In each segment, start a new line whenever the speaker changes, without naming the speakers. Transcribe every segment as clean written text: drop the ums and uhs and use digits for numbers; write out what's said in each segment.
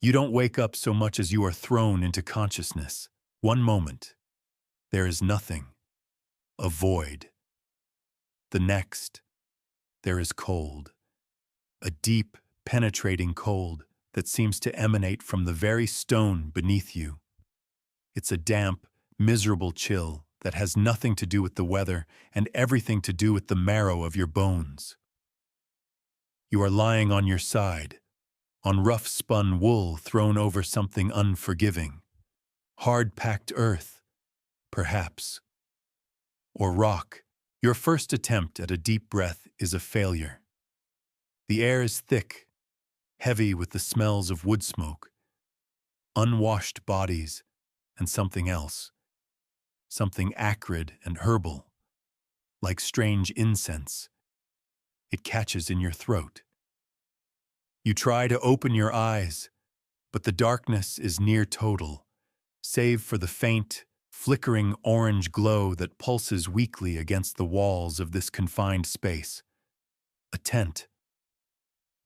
You don't wake up so much as you are thrown into consciousness. One moment, there is nothing, a void. The next, there is cold, a deep, penetrating cold that seems to emanate from the very stone beneath you. It's a damp, miserable chill that has nothing to do with the weather and everything to do with the marrow of your bones. You are lying on your side, on rough-spun wool thrown over something unforgiving, hard-packed earth, perhaps, or rock. Your first attempt at a deep breath is a failure. The air is thick, heavy with the smells of wood smoke, unwashed bodies, and something else, something acrid and herbal, like strange incense. It catches in your throat. You try to open your eyes, but the darkness is near total, save for the faint, flickering orange glow that pulses weakly against the walls of this confined space. A tent.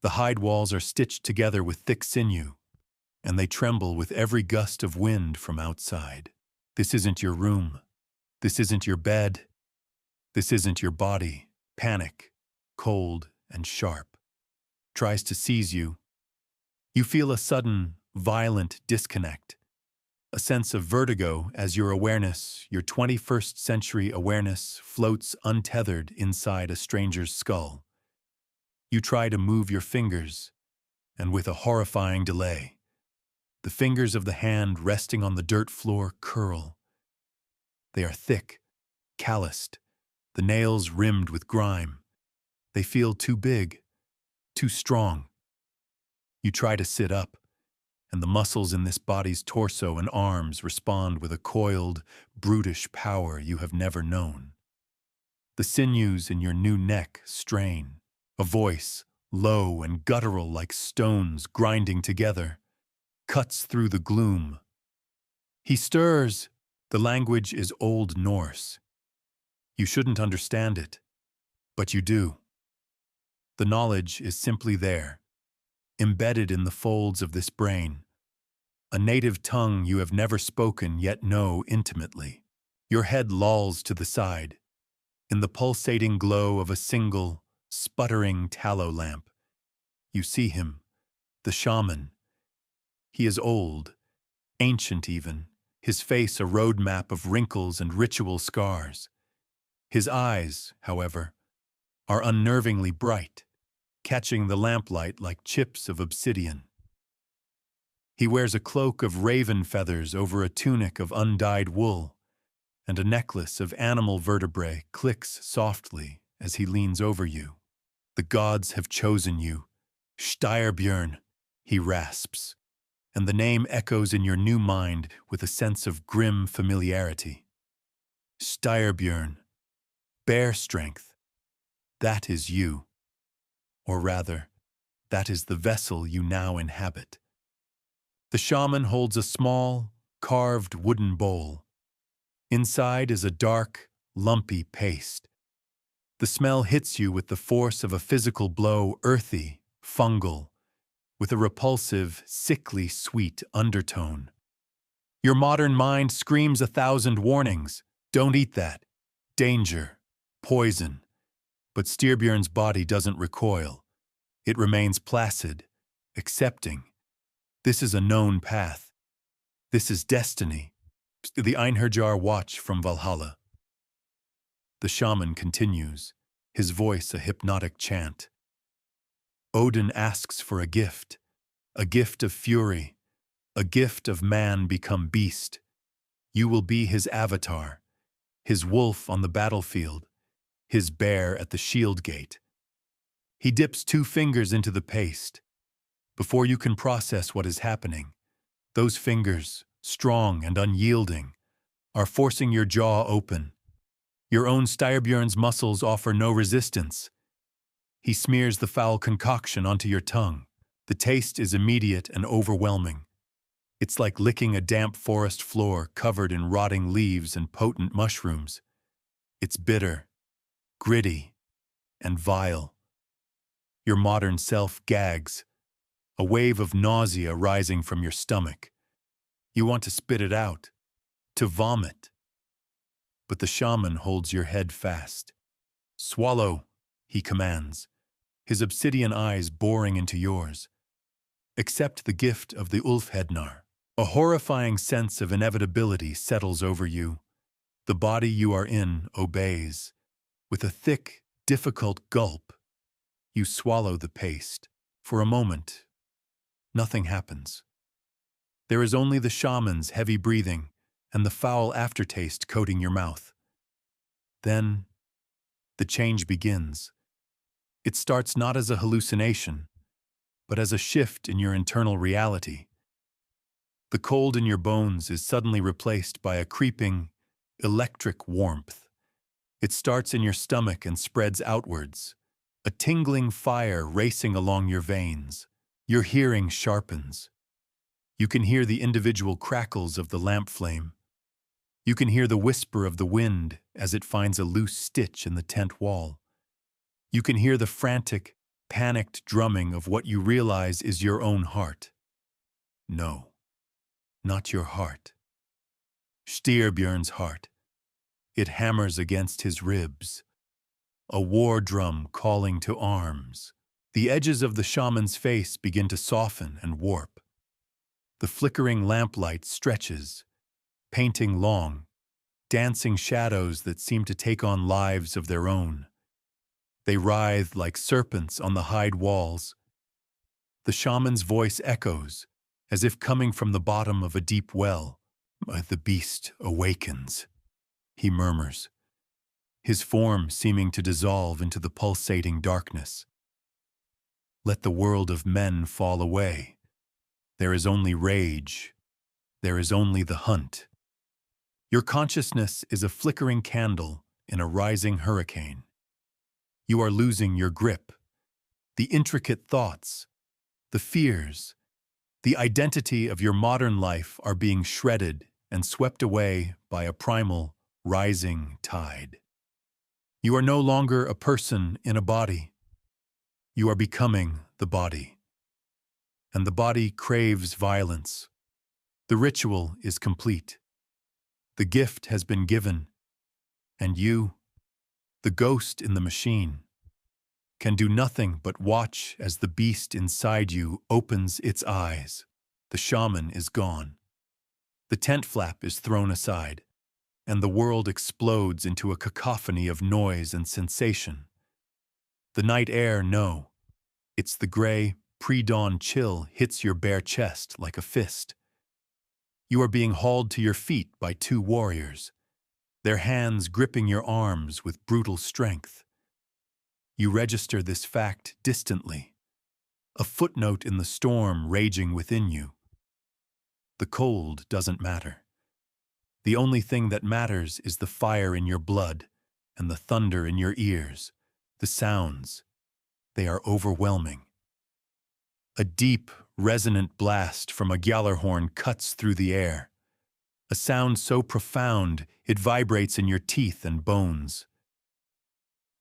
The hide walls are stitched together with thick sinew, and they tremble with every gust of wind from outside. This isn't your room. This isn't your bed. This isn't your body. Panic, cold and sharp, tries to seize you. You feel a sudden, violent disconnect, a sense of vertigo as your awareness, your 21st century awareness, floats untethered inside a stranger's skull. You try to move your fingers, and with a horrifying delay, the fingers of the hand resting on the dirt floor curl. They are thick, calloused, the nails rimmed with grime. They feel too big, too strong. You try to sit up, and the muscles in this body's torso and arms respond with a coiled, brutish power you have never known. The sinews in your new neck strain, a voice, low and guttural like stones grinding together, cuts through the gloom. He stirs. The language is Old Norse. You shouldn't understand it, but you do. The knowledge is simply there, embedded in the folds of this brain, a native tongue you have never spoken yet know intimately. Your head lolls to the side, in the pulsating glow of a single, sputtering tallow lamp. You see him, the shaman. He is old, ancient even, his face a roadmap of wrinkles and ritual scars. His eyes, however, are unnervingly bright, catching the lamplight like chips of obsidian. He wears a cloak of raven feathers over a tunic of undyed wool, and a necklace of animal vertebrae clicks softly as he leans over you. The gods have chosen you. Styrbjörn, he rasps, and the name echoes in your new mind with a sense of grim familiarity. Styrbjörn, bear strength, that is you. Or rather, that is the vessel you now inhabit. The shaman holds a small, carved wooden bowl. Inside is a dark, lumpy paste. The smell hits you with the force of a physical blow, earthy, fungal, with a repulsive, sickly sweet undertone. Your modern mind screams 1,000 warnings. Don't eat that. Danger. Poison. But Styrbjörn's body doesn't recoil. It remains placid, accepting. This is a known path. This is destiny. The Einherjar watch from Valhalla. The shaman continues, his voice a hypnotic chant. Odin asks for a gift of fury, a gift of man become beast. You will be his avatar, his wolf on the battlefield, his bear at the shield gate. He dips 2 fingers into the paste. Before you can process what is happening, those fingers, strong and unyielding, are forcing your jaw open. Your own Styrbjörn's muscles offer no resistance. He smears the foul concoction onto your tongue. The taste is immediate and overwhelming. It's like licking a damp forest floor covered in rotting leaves and potent mushrooms. It's bitter, gritty, and vile. Your modern self gags, a wave of nausea rising from your stomach. You want to spit it out, to vomit. But the shaman holds your head fast. "Swallow," he commands, his obsidian eyes boring into yours. "Accept the gift of the Úlfhéðnar." A horrifying sense of inevitability settles over you. The body you are in obeys. With a thick, difficult gulp, you swallow the paste. For a moment, nothing happens. There is only the shaman's heavy breathing and the foul aftertaste coating your mouth. Then, the change begins. It starts not as a hallucination, but as a shift in your internal reality. The cold in your bones is suddenly replaced by a creeping, electric warmth. It starts in your stomach and spreads outwards, a tingling fire racing along your veins. Your hearing sharpens. You can hear the individual crackles of the lamp flame. You can hear the whisper of the wind as it finds a loose stitch in the tent wall. You can hear the frantic, panicked drumming of what you realize is your own heart. No, not your heart. Styrbjörn's heart. It hammers against his ribs. A war drum calling to arms. The edges of the shaman's face begin to soften and warp. The flickering lamplight stretches, painting long, dancing shadows that seem to take on lives of their own. They writhe like serpents on the hide walls. The shaman's voice echoes, as if coming from the bottom of a deep well. "The beast awakens," he murmurs, his form seeming to dissolve into the pulsating darkness. Let the world of men fall away. There is only rage. There is only the hunt. Your consciousness is a flickering candle in a rising hurricane. You are losing your grip. The intricate thoughts, the fears, the identity of your modern life are being shredded and swept away by a primal, rising tide. You are no longer a person in a body. You are becoming the body. And the body craves violence. The ritual is complete. The gift has been given. And you, the ghost in the machine, can do nothing but watch as the beast inside you opens its eyes. The shaman is gone. The tent flap is thrown aside, and the world explodes into a cacophony of noise and sensation. The night air, no. It's the gray, pre-dawn chill hits your bare chest like a fist. You are being hauled to your feet by two warriors, their hands gripping your arms with brutal strength. You register this fact distantly, a footnote in the storm raging within you. The cold doesn't matter. The only thing that matters is the fire in your blood and the thunder in your ears, the sounds. They are overwhelming. A deep, resonant blast from a gjallarhorn cuts through the air. A sound so profound it vibrates in your teeth and bones.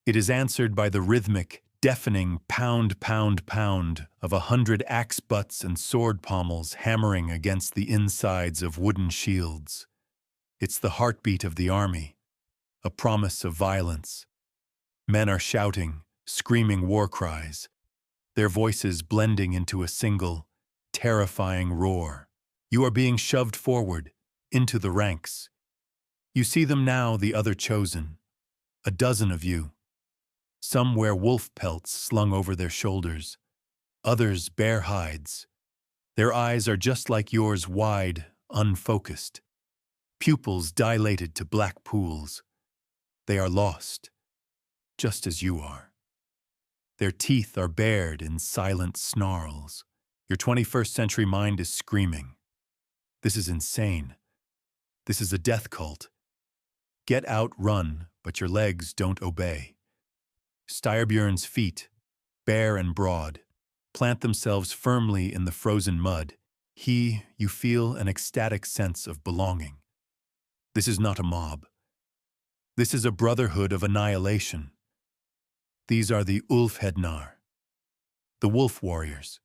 It is answered by the rhythmic, deafening pound, pound, pound of 100 axe butts and sword pommels hammering against the insides of wooden shields. It's the heartbeat of the army, a promise of violence. Men are shouting, screaming war cries, their voices blending into a single, terrifying roar. You are being shoved forward, into the ranks. You see them now, the other chosen, a dozen of you. Some wear wolf pelts slung over their shoulders, others bare hides. Their eyes are just like yours, wide, unfocused, pupils dilated to black pools. They are lost, just as you are. Their teeth are bared in silent snarls. Your 21st century mind is screaming. This is insane. This is a death cult. Get out, run, but your legs don't obey. Styrbjörn's feet, bare and broad, plant themselves firmly in the frozen mud. You feel an ecstatic sense of belonging. This is not a mob. This is a brotherhood of annihilation. These are the Úlfhéðnar, the wolf warriors.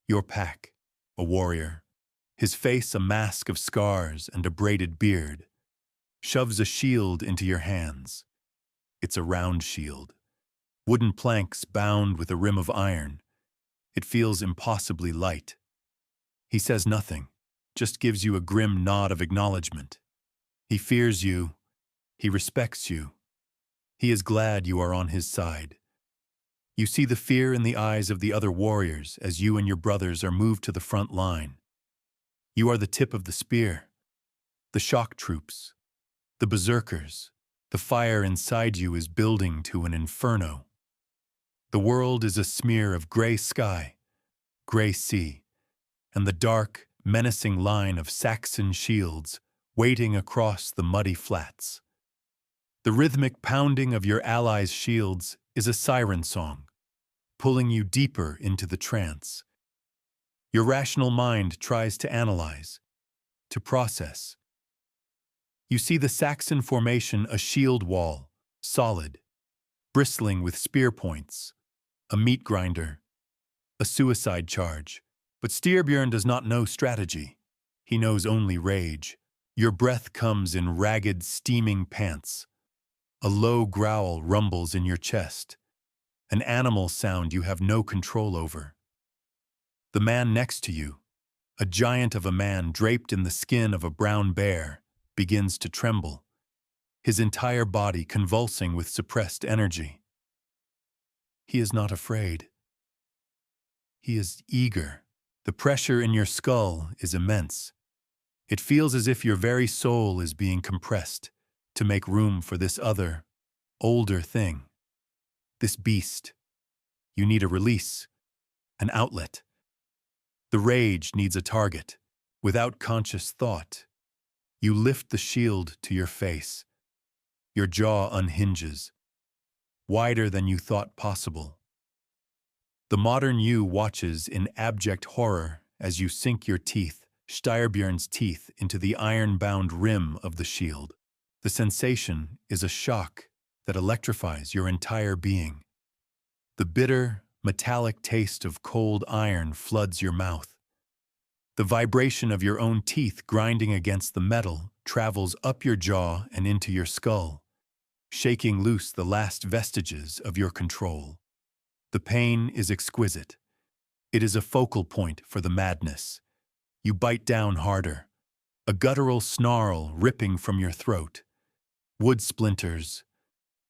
Your pack, a warrior, his face a mask of scars and a braided beard, shoves a shield into your hands. It's a round shield. Wooden planks bound with a rim of iron. It feels impossibly light. He says nothing, just gives you a grim nod of acknowledgement. He fears you. He respects you. He is glad you are on his side. You see the fear in the eyes of the other warriors as you and your brothers are moved to the front line. You are the tip of the spear, the shock troops, the berserkers. The fire inside you is building to an inferno. The world is a smear of gray sky, gray sea, and the dark, menacing line of Saxon shields waiting across the muddy flats. The rhythmic pounding of your allies' shields is a siren song, pulling you deeper into the trance. Your rational mind tries to analyze, to process. You see the Saxon formation a shield wall, solid, bristling with spear points, a meat grinder, a suicide charge. But Styrbjörn does not know strategy. He knows only rage. Your breath comes in ragged, steaming pants. A low growl rumbles in your chest, an animal sound you have no control over. The man next to you, a giant of a man draped in the skin of a brown bear, begins to tremble, his entire body convulsing with suppressed energy. He is not afraid. He is eager. The pressure in your skull is immense. It feels as if your very soul is being compressed to make room for this other, older thing. This beast. You need a release, an outlet. The rage needs a target. Without conscious thought, you lift the shield to your face. Your jaw unhinges, wider than you thought possible. The modern you watches in abject horror as you sink your teeth, Styrbjörn's teeth, into the iron-bound rim of the shield. The sensation is a shock that electrifies your entire being. The bitter, metallic taste of cold iron floods your mouth. The vibration of your own teeth grinding against the metal travels up your jaw and into your skull, shaking loose the last vestiges of your control. The pain is exquisite. It is a focal point for the madness. You bite down harder, a guttural snarl ripping from your throat. Wood splinters,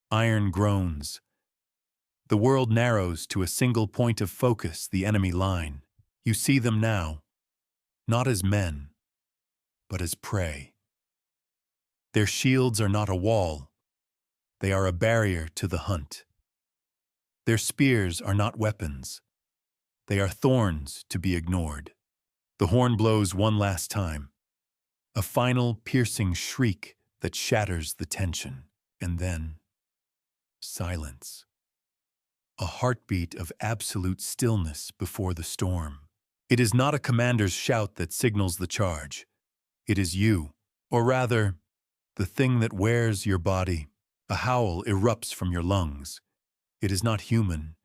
iron groans. The world narrows to a single point of focus, the enemy line. You see them now, not as men, but as prey. Their shields are not a wall. They are a barrier to the hunt. Their spears are not weapons. They are thorns to be ignored. The horn blows one last time, a final piercing shriek that shatters the tension, and then silence. A heartbeat of absolute stillness before the storm. It is not a commander's shout that signals the charge. It is you, or rather, the thing that wears your body. A howl erupts from your lungs. It is not human.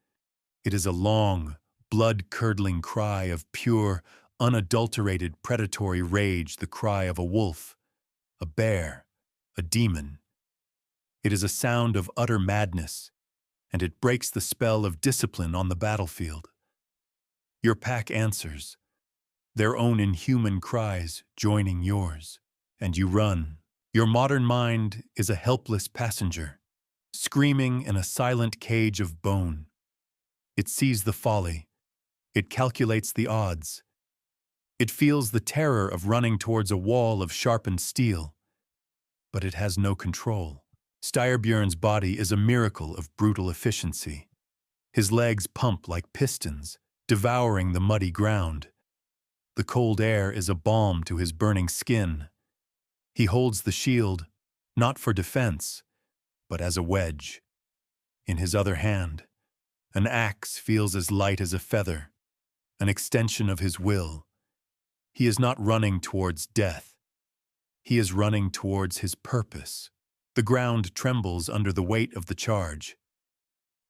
It is a long, blood-curdling cry of pure, unadulterated predatory rage, the cry of a wolf, a bear, a demon. It is a sound of utter madness, and it breaks the spell of discipline on the battlefield. Your pack answers, their own inhuman cries joining yours, and you run. Your modern mind is a helpless passenger, screaming in a silent cage of bone. It sees the folly. It calculates the odds. It feels the terror of running towards a wall of sharpened steel. But it has no control. Styrbjörn's body is a miracle of brutal efficiency. His legs pump like pistons, devouring the muddy ground. The cold air is a balm to his burning skin. He holds the shield, not for defense, but as a wedge. In his other hand, an axe feels as light as a feather, an extension of his will. He is not running towards death. He is running towards his purpose. The ground trembles under the weight of the charge.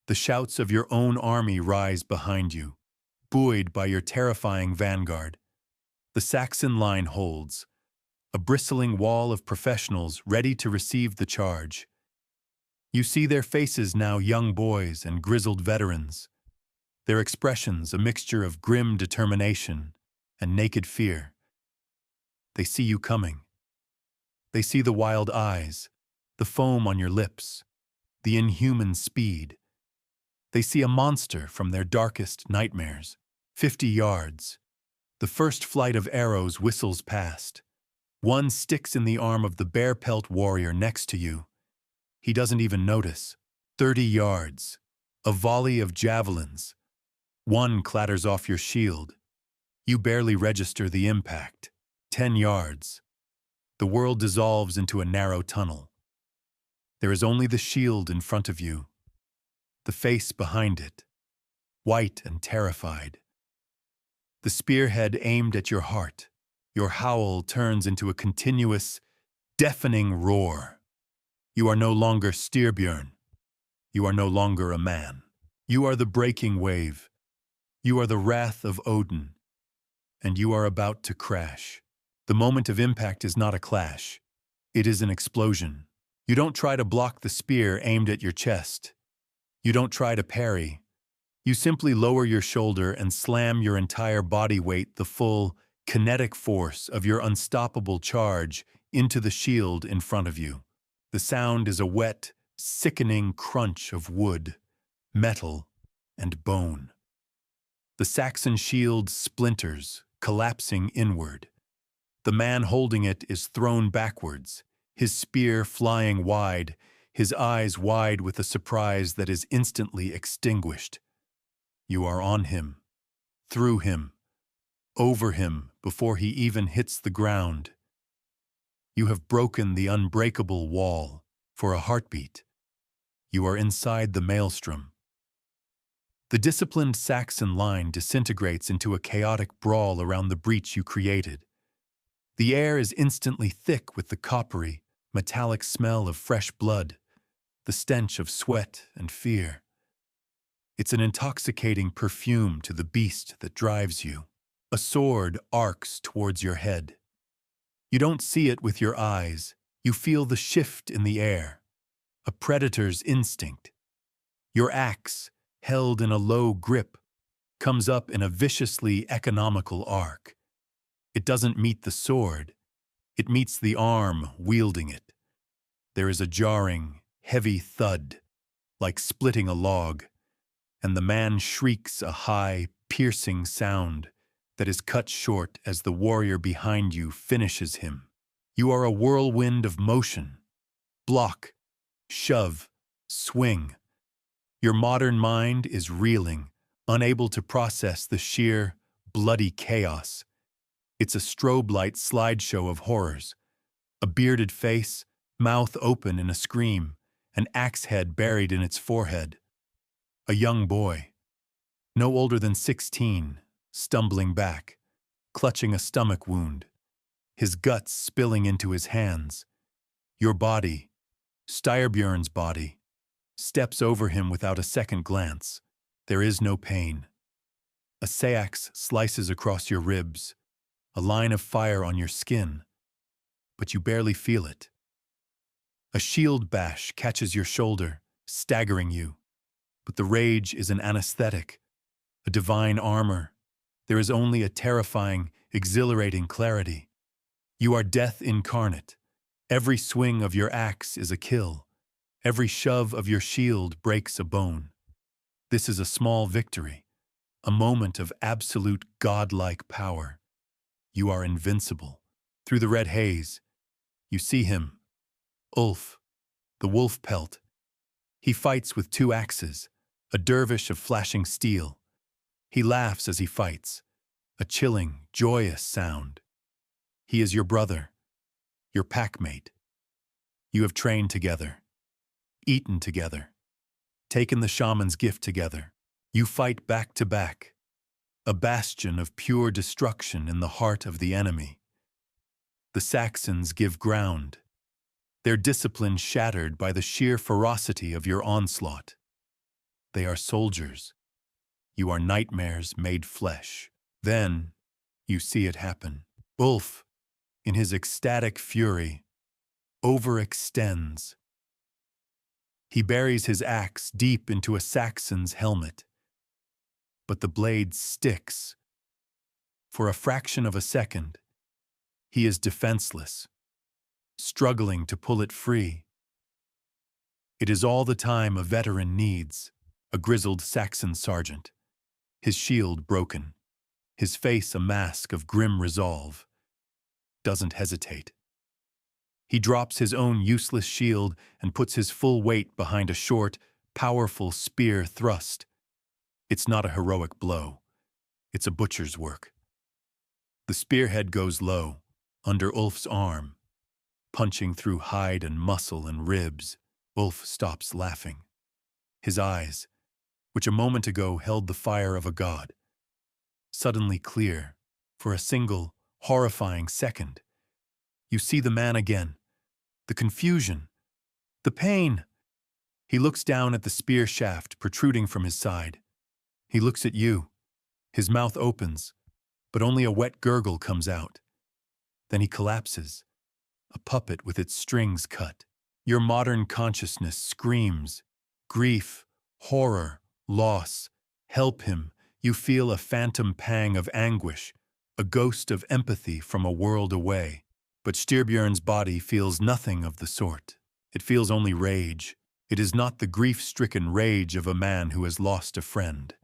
The shouts of your own army rise behind you, buoyed by your terrifying vanguard. The Saxon line holds, a bristling wall of professionals ready to receive the charge. You see their faces now, young boys and grizzled veterans, their expressions a mixture of grim determination and naked fear. They see you coming. They see the wild eyes, the foam on your lips, the inhuman speed. They see a monster from their darkest nightmares. 50 yards. The first flight of arrows whistles past. One sticks in the arm of the bear-pelt warrior next to you. He doesn't even notice. 30 yards. A volley of javelins. One clatters off your shield. You barely register the impact. 10 yards. The world dissolves into a narrow tunnel. There is only the shield in front of you, the face behind it, white and terrified. The spearhead aimed at your heart. Your howl turns into a continuous, deafening roar. You are no longer Styrbjörn. You are no longer a man. You are the breaking wave. You are the wrath of Odin. And you are about to crash. The moment of impact is not a clash. It is an explosion. You don't try to block the spear aimed at your chest. You don't try to parry. You simply lower your shoulder and slam your entire body weight, the full, kinetic force of your unstoppable charge, into the shield in front of you. The sound is a wet, sickening crunch of wood, metal, and bone. The Saxon shield splinters, collapsing inward. The man holding it is thrown backwards, his spear flying wide, his eyes wide with a surprise that is instantly extinguished. You are on him, through him, over him before he even hits the ground. You have broken the unbreakable wall for a heartbeat. You are inside the maelstrom. The disciplined Saxon line disintegrates into a chaotic brawl around the breach you created. The air is instantly thick with the coppery, metallic smell of fresh blood, the stench of sweat and fear. It's an intoxicating perfume to the beast that drives you. A sword arcs towards your head. You don't see it with your eyes. You feel the shift in the air, a predator's instinct. Your axe, held in a low grip, comes up in a viciously economical arc. It doesn't meet the sword. It meets the arm wielding it. There is a jarring, heavy thud, like splitting a log, and the man shrieks a high, piercing sound that is cut short as the warrior behind you finishes him. You are a whirlwind of motion. Block, shove, swing. Your modern mind is reeling, unable to process the sheer, bloody chaos. It's a strobe light slideshow of horrors. A bearded face, mouth open in a scream, an axe head buried in its forehead. A young boy, no older than 16, stumbling back, clutching a stomach wound, his guts spilling into his hands. Your body, Styrbjörn's body, steps over him without a second glance. There is no pain. A sax slices across your ribs, a line of fire on your skin, but you barely feel it. A shield bash catches your shoulder, staggering you, but the rage is an anesthetic, a divine armor. There is only a terrifying, exhilarating clarity. You are death incarnate. Every swing of your axe is a kill. Every shove of your shield breaks a bone. This is a small victory, a moment of absolute godlike power. You are invincible. Through the red haze, you see him, Ulf, the wolf pelt. He fights with 2 axes, a dervish of flashing steel. He laughs as he fights, a chilling, joyous sound. He is your brother, your packmate. You have trained together, eaten together, taken the shaman's gift together. You fight back to back, a bastion of pure destruction in the heart of the enemy. The Saxons give ground, their discipline shattered by the sheer ferocity of your onslaught. They are soldiers. You are nightmares made flesh. Then you see it happen. Ulf, in his ecstatic fury, overextends. He buries his axe deep into a Saxon's helmet, but the blade sticks. For a fraction of a second, he is defenseless, struggling to pull it free. It is all the time a veteran needs, a grizzled Saxon sergeant, his shield broken, his face a mask of grim resolve. Doesn't hesitate. He drops his own useless shield and puts his full weight behind a short, powerful spear thrust. It's not a heroic blow. It's a butcher's work. The spearhead goes low, under Ulf's arm, punching through hide and muscle and ribs. Ulf stops laughing. His eyes, which a moment ago held the fire of a god, suddenly clear for a single, horrifying second. You see the man again, the confusion, the pain. He looks down at the spear shaft protruding from his side. He looks at you. His mouth opens, but only a wet gurgle comes out. Then he collapses, a puppet with its strings cut. Your modern consciousness screams, grief, horror, loss. Help him. You feel a phantom pang of anguish, a ghost of empathy from a world away. But Styrbjörn's body feels nothing of the sort. It feels only rage. It is not the grief-stricken rage of a man who has lost a friend.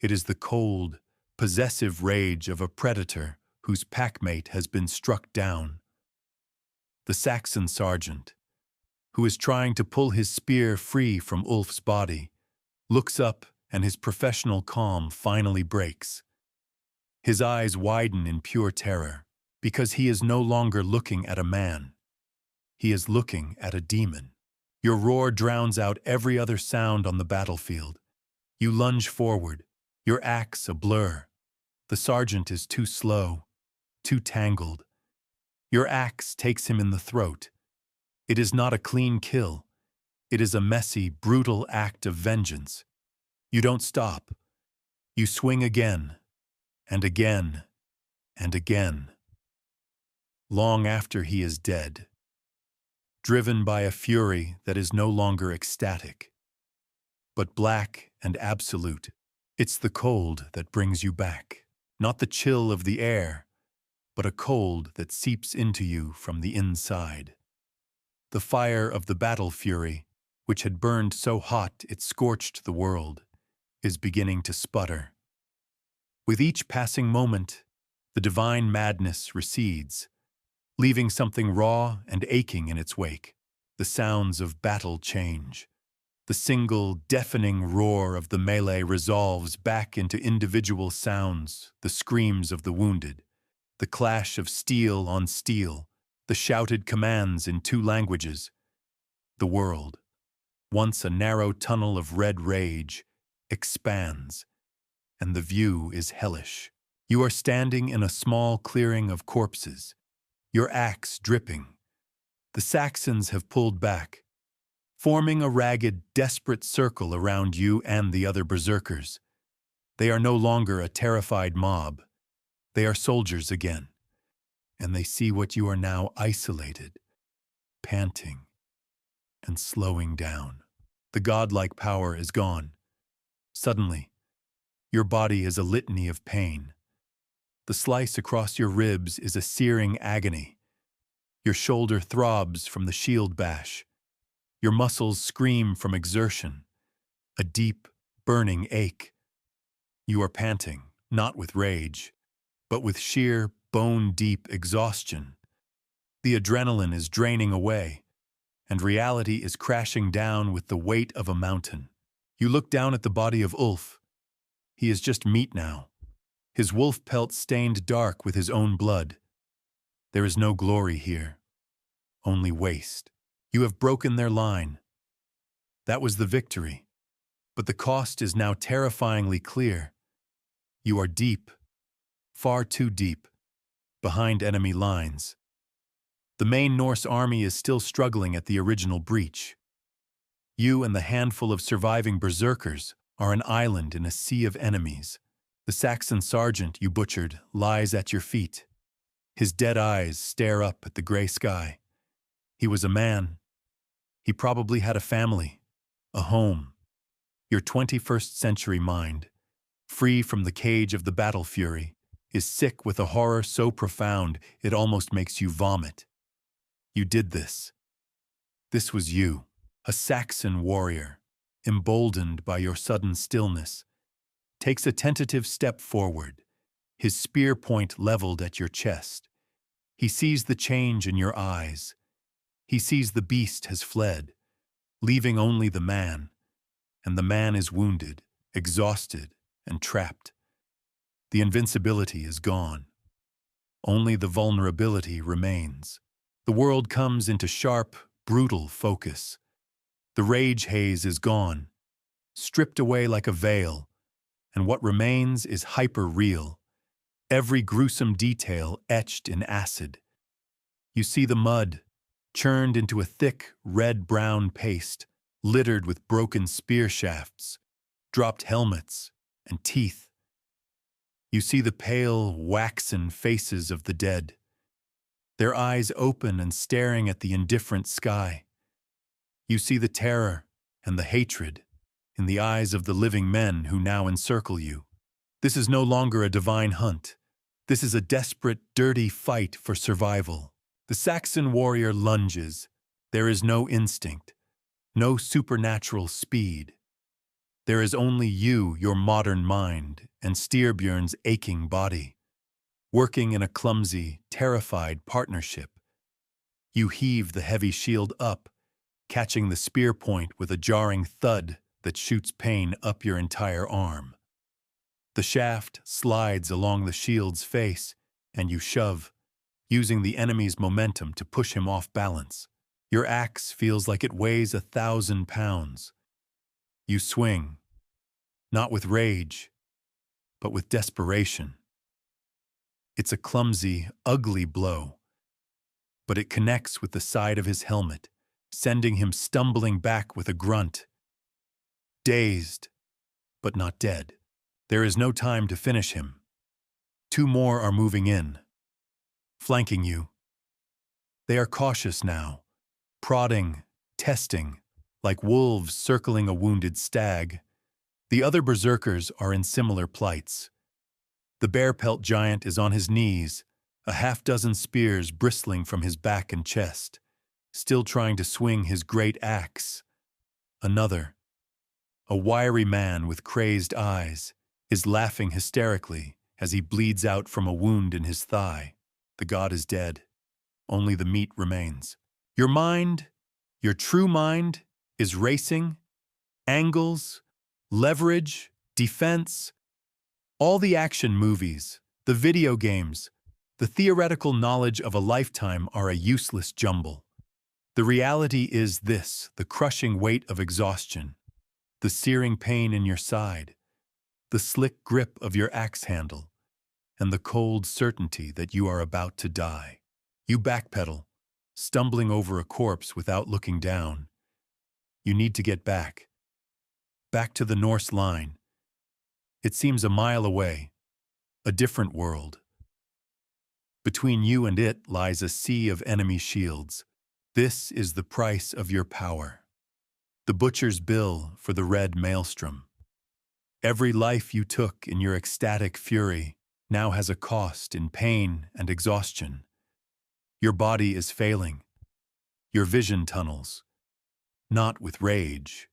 It is the cold, possessive rage of a predator whose packmate has been struck down. The Saxon sergeant, who is trying to pull his spear free from Ulf's body, looks up and his professional calm finally breaks. His eyes widen in pure terror, because he is no longer looking at a man. He is looking at a demon. Your roar drowns out every other sound on the battlefield. You lunge forward, your axe a blur. The sergeant is too slow, too tangled. Your axe takes him in the throat. It is not a clean kill. It is a messy, brutal act of vengeance. You don't stop. You swing again, and again, and again. Long after he is dead, driven by a fury that is no longer ecstatic, but black and absolute. It's the cold that brings you back, not the chill of the air, but a cold that seeps into you from the inside. The fire of the battle fury, which had burned so hot it scorched the world, is beginning to sputter. With each passing moment, the divine madness recedes, leaving something raw and aching in its wake. The sounds of battle change. The single, deafening roar of the melee resolves back into individual sounds, the screams of the wounded, the clash of steel on steel, the shouted commands in two languages. The world, once a narrow tunnel of red rage, expands, and the view is hellish. You are standing in a small clearing of corpses, your axe dripping. The Saxons have pulled back, forming a ragged, desperate circle around you and the other berserkers. They are no longer a terrified mob. They are soldiers again, and they see what you are now: isolated, panting, and slowing down. The godlike power is gone. Suddenly, your body is a litany of pain. The slice across your ribs is a searing agony. Your shoulder throbs from the shield bash. Your muscles scream from exertion, a deep, burning ache. You are panting, not with rage, but with sheer, bone-deep exhaustion. The adrenaline is draining away, and reality is crashing down with the weight of a mountain. You look down at the body of Ulf. He is just meat now, his wolf pelt stained dark with his own blood. There is no glory here, only waste. You have broken their line. That was the victory, but the cost is now terrifyingly clear. You are deep, far too deep, behind enemy lines. The main Norse army is still struggling at the original breach. You and the handful of surviving berserkers are an island in a sea of enemies. The Saxon sergeant you butchered lies at your feet. His dead eyes stare up at the gray sky. He was a man. He probably had a family, a home. Your 21st century mind, free from the cage of the battle fury, is sick with a horror so profound it almost makes you vomit. You did this. This was you, a Saxon warrior, emboldened by your sudden stillness, takes a tentative step forward, his spear point leveled at your chest. He sees the change in your eyes. He sees the beast has fled, leaving only the man, and the man is wounded, exhausted, and trapped. The invincibility is gone. Only the vulnerability remains. The world comes into sharp, brutal focus. The rage haze is gone, stripped away like a veil, and what remains is hyper-real, every gruesome detail etched in acid. You see the mud, churned into a thick, red-brown paste, littered with broken spear shafts, dropped helmets, and teeth. You see the pale, waxen faces of the dead, their eyes open and staring at the indifferent sky. You see the terror and the hatred in the eyes of the living men who now encircle you. This is no longer a divine hunt. This is a desperate, dirty fight for survival. The Saxon warrior lunges. There is no instinct, no supernatural speed. There is only you, your modern mind, and Styrbjörn's aching body, working in a clumsy, terrified partnership. You heave the heavy shield up, catching the spear point with a jarring thud that shoots pain up your entire arm. The shaft slides along the shield's face, and you shove, using the enemy's momentum to push him off balance. Your axe feels like it weighs 1,000 pounds. You swing, not with rage, but with desperation. It's a clumsy, ugly blow, but it connects with the side of his helmet, sending him stumbling back with a grunt. Dazed, but not dead. There is no time to finish him. 2 more are moving in, flanking you. They are cautious now, prodding, testing, like wolves circling a wounded stag. The other berserkers are in similar plights. The bear-pelt giant is on his knees, a half-dozen spears bristling from his back and chest, still trying to swing his great axe. Another, a wiry man with crazed eyes, is laughing hysterically as he bleeds out from a wound in his thigh. The god is dead. Only the meat remains. Your mind, your true mind, is racing. Angles, leverage, defense. All the action movies, the video games, the theoretical knowledge of a lifetime are a useless jumble. The reality is this: the crushing weight of exhaustion, the searing pain in your side, the slick grip of your axe handle, and the cold certainty that you are about to die. You backpedal, stumbling over a corpse without looking down. You need to get back to the Norse line. It seems a mile away, a different world. Between you and it lies a sea of enemy shields. This is the price of your power. The butcher's bill for the red maelstrom. Every life you took in your ecstatic fury now has a cost in pain and exhaustion. Your body is failing. Your vision tunnels, not with rage,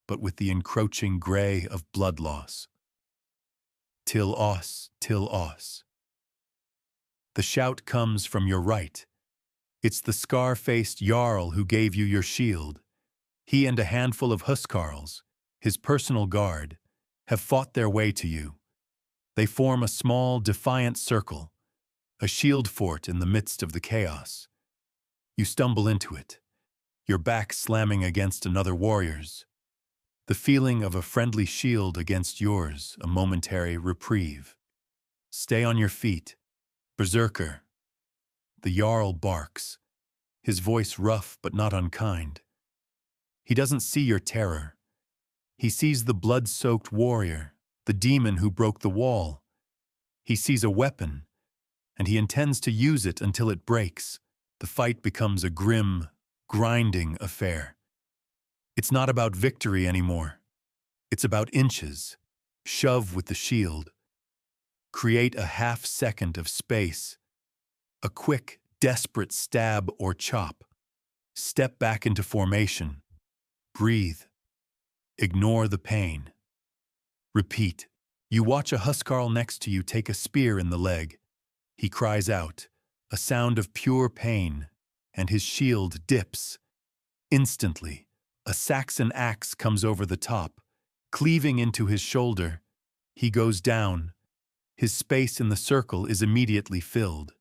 but with the encroaching gray of blood loss. Till os, till os. The shout comes from your right. It's the scar-faced Jarl who gave you your shield. He and a handful of huskarls, his personal guard, have fought their way to you. They form a small, defiant circle, a shield fort in the midst of the chaos. You stumble into it, your back slamming against another warrior's. The feeling of a friendly shield against yours, a momentary reprieve. Stay on your feet, Berserker. The Jarl barks, his voice rough but not unkind. He doesn't see your terror. He sees the blood-soaked warrior, the demon who broke the wall. He sees a weapon, and he intends to use it until it breaks. The fight becomes a grim, grinding affair. It's not about victory anymore. It's about inches. Shove with the shield. Create a half-second of space. A quick, desperate stab or chop. Step back into formation. Breathe. Ignore the pain. Repeat. You watch a huskarl next to you take a spear in the leg. He cries out, a sound of pure pain, and his shield dips. Instantly, a Saxon axe comes over the top, cleaving into his shoulder. He goes down. His space in the circle is immediately filled.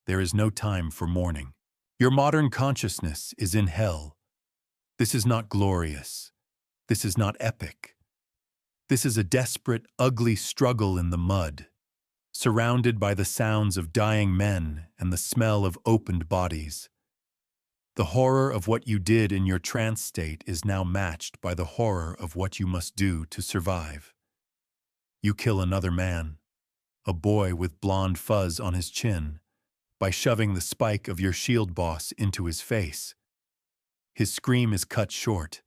There is no time for mourning. Your modern consciousness is in hell. This is not glorious. This is not epic. This is a desperate, ugly struggle in the mud, surrounded by the sounds of dying men and the smell of opened bodies. The horror of what you did in your trance state is now matched by the horror of what you must do to survive. You kill another man, a boy with blonde fuzz on his chin, by shoving the spike of your shield boss into his face. His scream is cut short.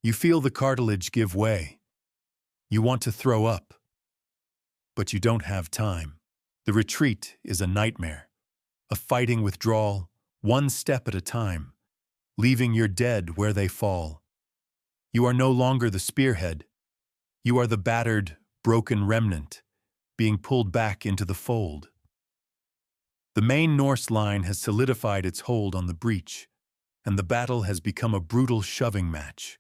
You feel the cartilage give way. You want to throw up, but you don't have time. The retreat is a nightmare, a fighting withdrawal, one step at a time, leaving your dead where they fall. You are no longer the spearhead. You are the battered, broken remnant, being pulled back into the fold. The main Norse line has solidified its hold on the breach, and the battle has become a brutal shoving match,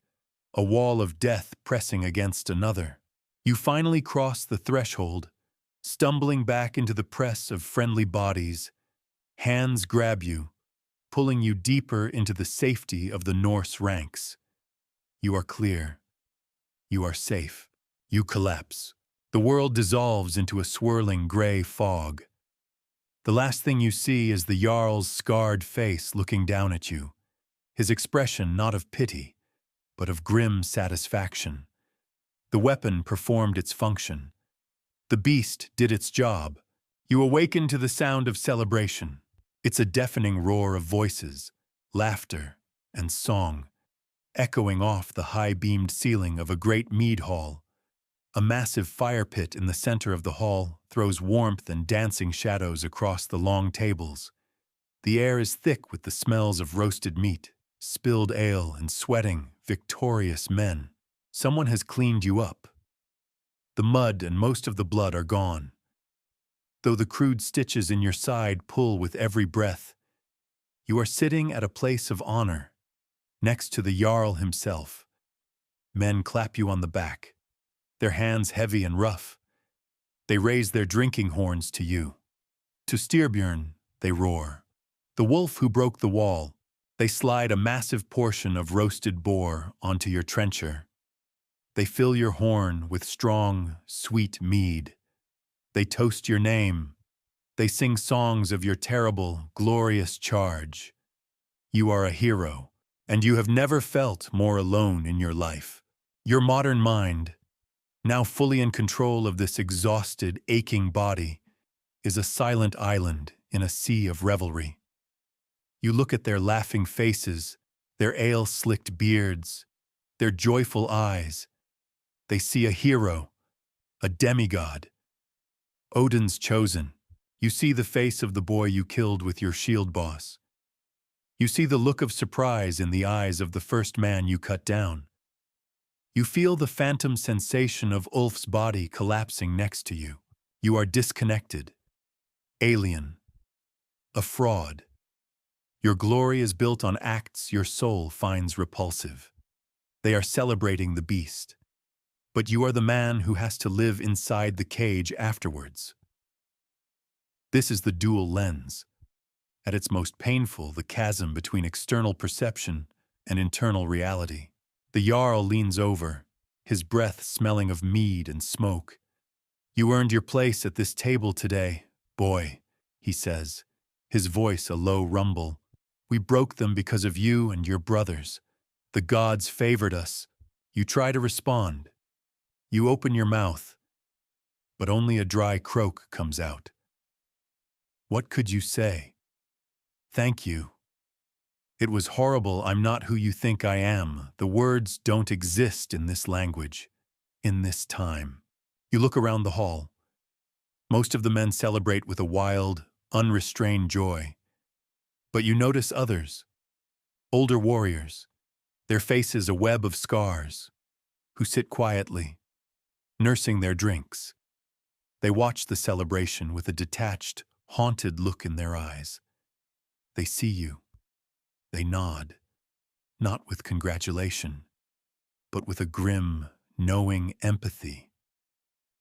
a wall of death pressing against another. You finally cross the threshold, stumbling back into the press of friendly bodies. Hands grab you, pulling you deeper into the safety of the Norse ranks. You are clear. You are safe. You collapse. The world dissolves into a swirling gray fog. The last thing you see is the Jarl's scarred face looking down at you, his expression not of pity, but of grim satisfaction. The weapon performed its function. The beast did its job. You awaken to the sound of celebration. It's a deafening roar of voices, laughter, and song, echoing off the high-beamed ceiling of a great mead hall. A massive fire pit in the center of the hall throws warmth and dancing shadows across the long tables. The air is thick with the smells of roasted meat, spilled ale, and sweating, victorious men. Someone has cleaned you up. The mud and most of the blood are gone. Though the crude stitches in your side pull with every breath, you are sitting at a place of honor, next to the Jarl himself. Men clap you on the back, their hands heavy and rough. They raise their drinking horns to you. To Styrbjörn, they roar. The wolf who broke the wall, they slide a massive portion of roasted boar onto your trencher. They fill your horn with strong, sweet mead. They toast your name. They sing songs of your terrible, glorious charge. You are a hero, and you have never felt more alone in your life. Your modern mind, now fully in control of this exhausted, aching body, is a silent island in a sea of revelry. You look at their laughing faces, their ale-slicked beards, their joyful eyes. They see a hero, a demigod, Odin's chosen. You see the face of the boy you killed with your shield boss. You see the look of surprise in the eyes of the first man you cut down. You feel the phantom sensation of Ulf's body collapsing next to you. You are disconnected, alien, a fraud. Your glory is built on acts your soul finds repulsive. They are celebrating the beast. But you are the man who has to live inside the cage afterwards. This is the dual lens. At its most painful, the chasm between external perception and internal reality. The Jarl leans over, his breath smelling of mead and smoke. You earned your place at this table today, boy, he says, his voice a low rumble. We broke them because of you and your brothers. The gods favored us. You try to respond. You open your mouth, but only a dry croak comes out. What could you say? Thank you. It was horrible. I'm not who you think I am. The words don't exist in this language, in this time. You look around the hall. Most of the men celebrate with a wild, unrestrained joy. But you notice others, older warriors, their faces a web of scars, who sit quietly, nursing their drinks. They watch the celebration with a detached, haunted look in their eyes. They see you. They nod, not with congratulation, but with a grim, knowing empathy.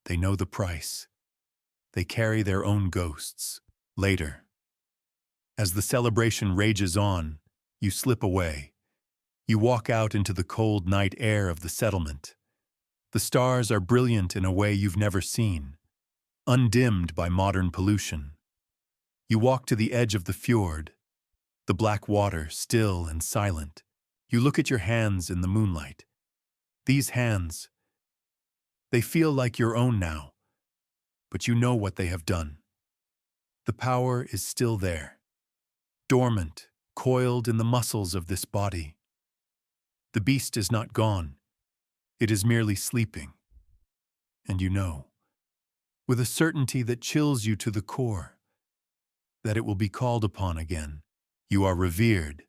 They know the price. They carry their own ghosts. Later, as the celebration rages on, you slip away. You walk out into the cold night air of the settlement. The stars are brilliant in a way you've never seen, undimmed by modern pollution. You walk to the edge of the fjord, the black water still and silent. You look at your hands in the moonlight. These hands, they feel like your own now, but you know what they have done. The power is still there, dormant, coiled in the muscles of this body. The beast is not gone. It is merely sleeping. And you know, with a certainty that chills you to the core, that it will be called upon again. You are revered,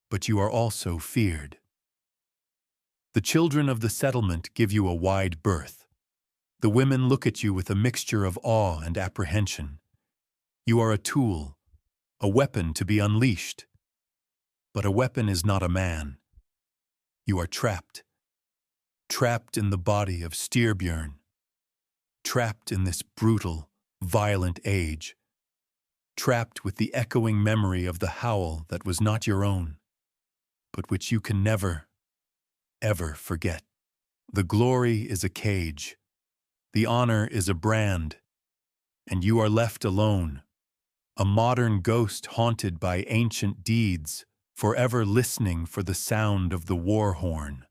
but you are also feared. The children of the settlement give you a wide berth. The women look at you with a mixture of awe and apprehension. You are a tool, a weapon to be unleashed. But a weapon is not a man. You are trapped. Trapped in the body of Styrbjörn. Trapped in this brutal, violent age. Trapped with the echoing memory of the howl that was not your own, but which you can never, ever forget. The glory is a cage. The honor is a brand. And you are left alone, a modern ghost haunted by ancient deeds, forever listening for the sound of the war horn.